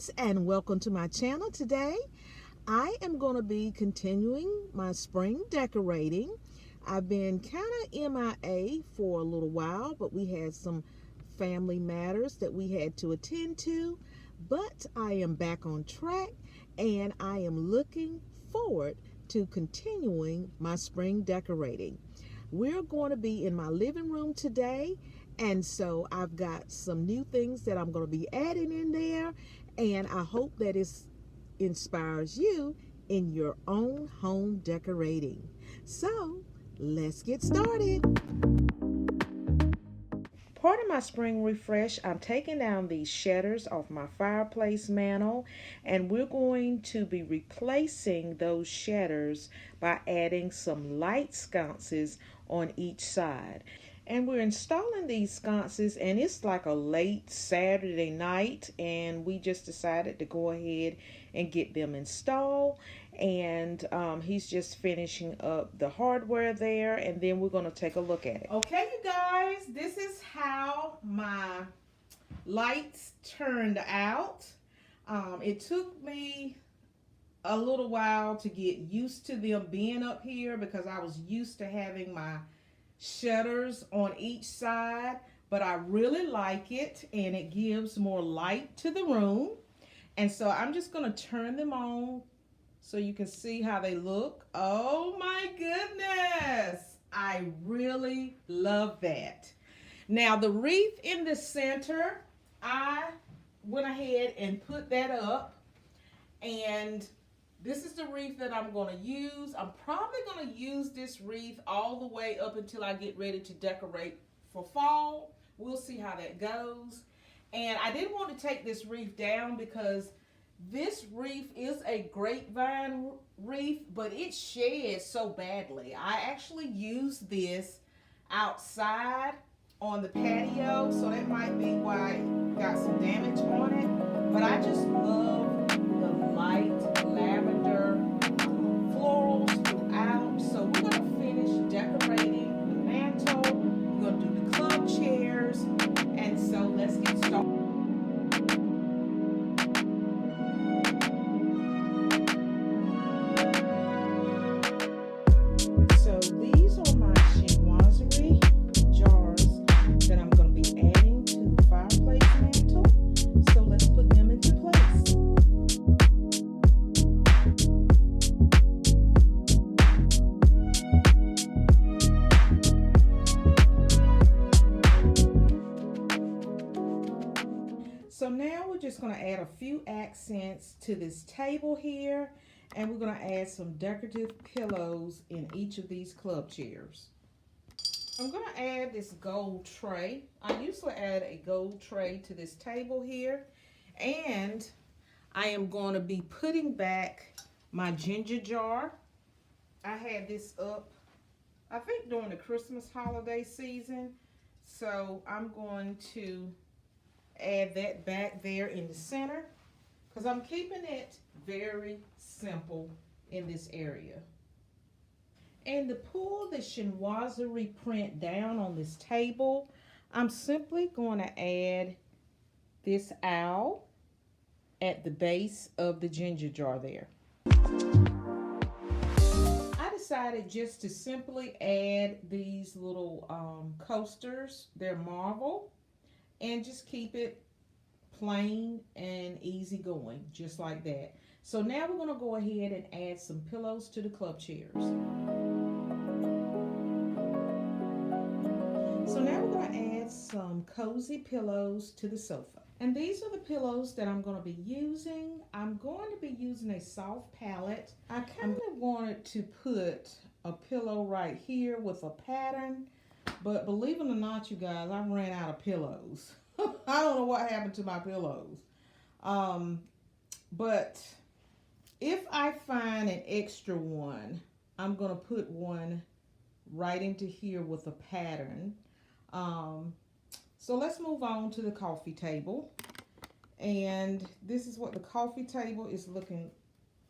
friends, and welcome to my channel. Today I am going to be continuing my spring decorating. I've been kind of MIA for a little while, but we had some family matters that we had to attend to, but I am back on track and I am looking forward to continuing my spring decorating. We're going to be in my living room today, and so I've got some new things that I'm going to be adding in there, and I hope that it inspires you in your own home decorating. So let's get started. Part of my spring refresh, I'm taking down these shutters off my fireplace mantle, and we're going to be replacing those shutters by adding some light sconces on each side. And we're installing these sconces, and it's like a late Saturday night, and we just decided to go ahead and get them installed. And he's just finishing up the hardware there, and then we're going to take a look at it. Okay, you guys, this is how my lights turned out. It took me a little while to get used to them being up here because I was used to having my shutters on each side, but I really like it, and it gives more light to the room. And so I'm just going to turn them on so you can see how they look. Oh my goodness, I really love that. Now the wreath in the center, I went ahead and put that up, and this is the wreath that I'm going to use. I'm probably going to use this wreath all the way up until I get ready to decorate for fall. We'll see how that goes. And I didn't want to take this wreath down because this wreath is a grapevine wreath, but it sheds so badly. I actually used this outside on the patio, so that might be why it got some damage on it. But I just love the light lavender florals throughout. So we're going to finish decorating the mantle. We're going to do the club chairs. And so let's get started. So these are my Chinoiserie jars that I'm going to be adding to the fireplace mantle. So let's put them into place. So now we're just going to add a few accents to this table here, and we're going to add some decorative pillows in each of these club chairs. I'm going to add this gold tray. I usually add a gold tray to this table here, and I am going to be putting back my ginger jar. I had this up, I think, during the Christmas holiday season, so I'm going to add that back there in the center because I'm keeping it very simple in this area. And to pull the Chinoiserie print down on this table, I'm simply going to add this owl at the base of the ginger jar there. I decided just to simply add these little coasters. They're marble. And just keep it plain and easy going, just like that. So now we're going to go ahead and add some pillows to the club chairs. So now we're going to add some cozy pillows to the sofa. And these are the pillows that I'm going to be using. I'm going to be using a soft palette. I kind of wanted to put a pillow right here with a pattern. But believe it or not, you guys, I ran out of pillows. I don't know what happened to my pillows. But if I find an extra one, I'm going to put one right into here with a pattern. So let's move on to the coffee table. And this is what the coffee table is looking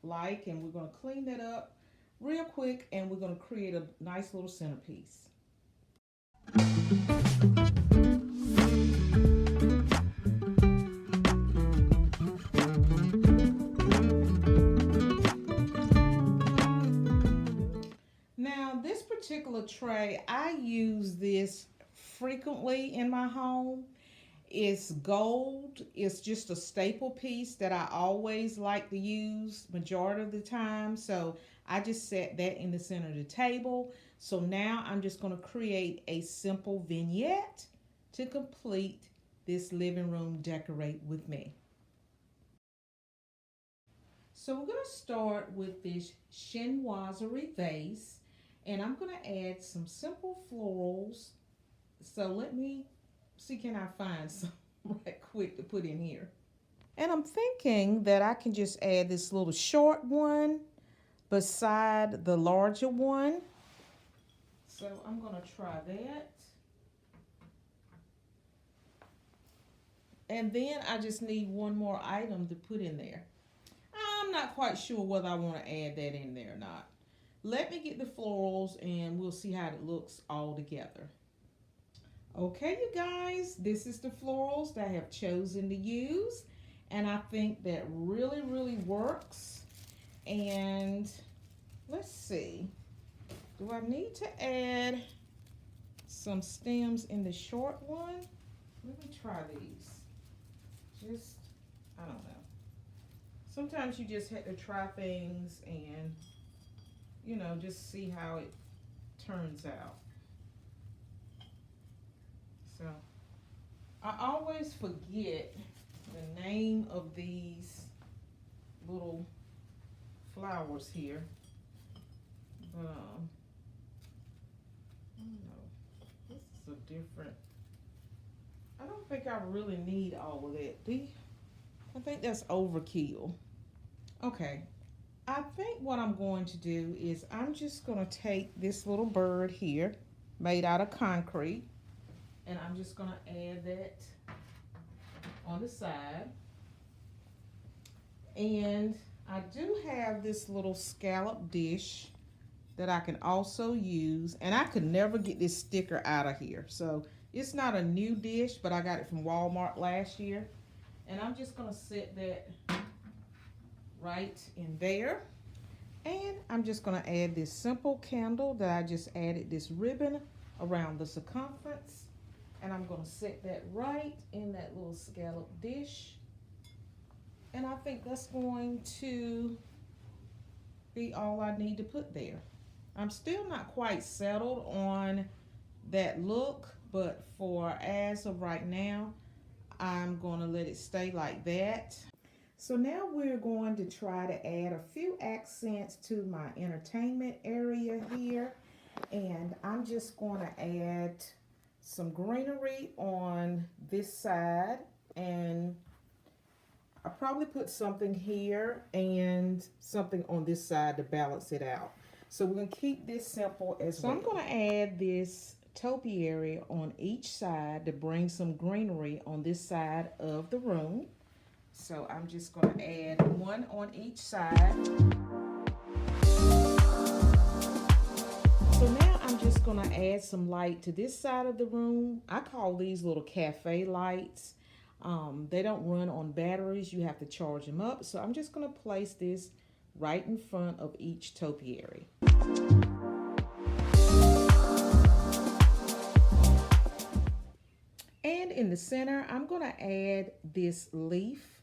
like. And we're going to clean that up real quick, and we're going to create a nice little centerpiece. particular tray, I use this frequently in my home. It's gold. It's just a staple piece that I always like to use majority of the time. So I just set that in the center of the table. So now I'm just going to create a simple vignette to complete this living room decorate with me. So we're going to start with this Chinoiserie vase, and I'm going to add some simple florals. So let me see, can I find some right quick to put in here? And I'm thinking that I can just add this little short one beside the larger one. So I'm going to try that. And then I just need one more item to put in there. I'm not quite sure whether I want to add that in there or not. Let me get the florals and we'll see how it looks all together. Okay, you guys, this is the florals that I have chosen to use, and I think that really works. And let's see, do I need to add some stems in the short one? Let me try these. Just, I don't know. Sometimes you just have to try things and, you know, just see how it turns out. So I always forget the name of these little flowers here. But I don't know. This is a different. I don't think I really need all of that. I think that's overkill. Okay. I think what I'm going to do is I'm just going to take this little bird here made out of concrete, and I'm just going to add that on the side. And I do have this little scallop dish that I can also use, and I could never get this sticker out of here. So it's not a new dish, but I got it from Walmart last year. And I'm just going to set that right in there. And I'm just going to add this simple candle that I just added this ribbon around the circumference. And I'm going to set that right in that little scallop dish. And I think that's going to be all I need to put there. I'm still not quite settled on that look, but for as of right now, I'm going to let it stay like that. So now we're going to try to add a few accents to my entertainment area here. And I'm just going to add some greenery on this side, and I probably put something here and something on this side to balance it out. So we're going to keep this simple as well. So I'm going to add this topiary on each side to bring some greenery on this side of the room. So I'm just going to add one on each side. So now I'm just going to add some light to this side of the room. I call these little cafe lights. They don't run on batteries. You have to charge them up. So I'm just going to place this right in front of each topiary. And in the center, I'm going to add this leaf.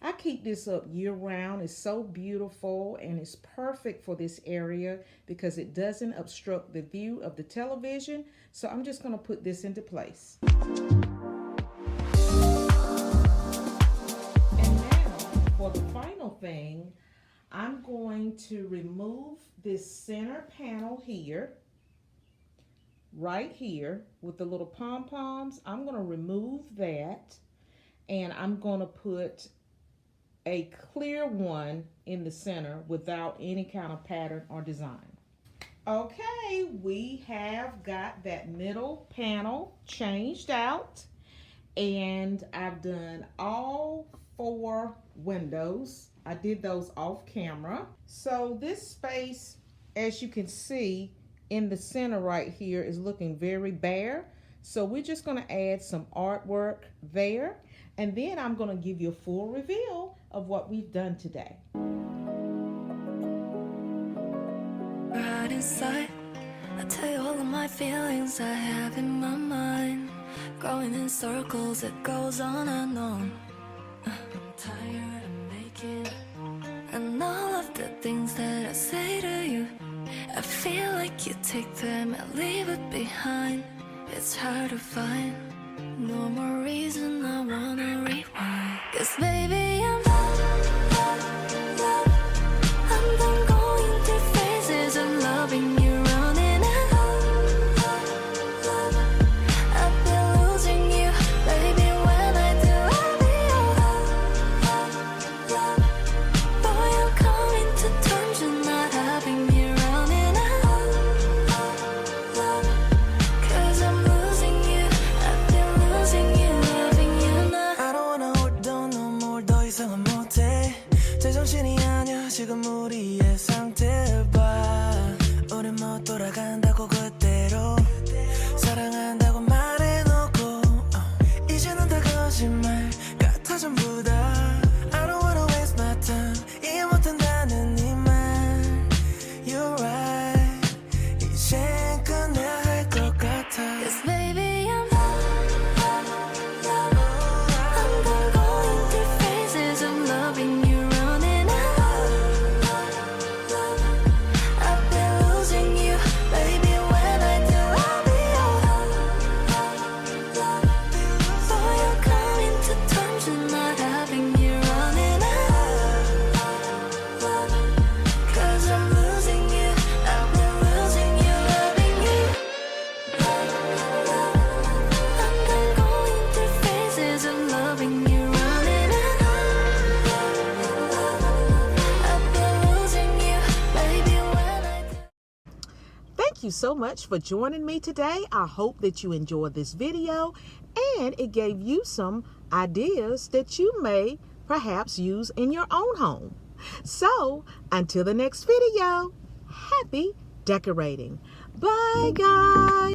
I keep this up year round. It's so beautiful, and it's perfect for this area because it doesn't obstruct the view of the television. So I'm just going to put this into place. And now for the final thing, I'm going to remove this center panel here, right here with the little pom-poms. I'm going to remove that, and I'm going to put a clear one in the center without any kind of pattern or design. Okay, we have got that middle panel changed out, and I've done all 4 windows. I did those off camera. So this space, as you can see in the center right here, is looking very bare. So we're just going to add some artwork there, and then I'm going to give you a full reveal of what we've done today. Right inside I tell you all of my feelings I have in my mind, growing in circles, it goes on and on. I'm tired of making, and all of the things that I say to you, I feel like you take them and leave it behind. It's hard to find no more reason I wanna rewind. 'Cause baby, I'm done going through phases of loving you, running out. I've been losing you, baby, when I do, I'll be your boy, I'm coming to terms with not having you running out. 'Cause I'm losing you, I've been losing you, loving you now. I don't wanna hold on no more, 더 이상은 못해. 제정신이 아니야 지금 우리의 상태 봐. 우린 못 돌아간다고 그대로 사랑한다고 말해놓고 이제는 다 거짓말 같아 전부 다. I don't wanna waste my time, 이해 못한다는 네 말. You're right, 이젠 끝내야 할 것 같아. 'Cause baby, I'm done going through phases of loving you, running out. I've been losing you, baby, when I do, I'll be your boy, I'm coming to terms with not having you running out. 'Cause I'm losing you, I've been losing you, loving you. I'm done going through phases of loving you, running out. I've been losing you, baby, when I do. Thank you so much for joining me today. I hope that you enjoyed this video and it gave you some ideas that you may perhaps use in your own home. So until the next video, happy decorating. Bye, guys.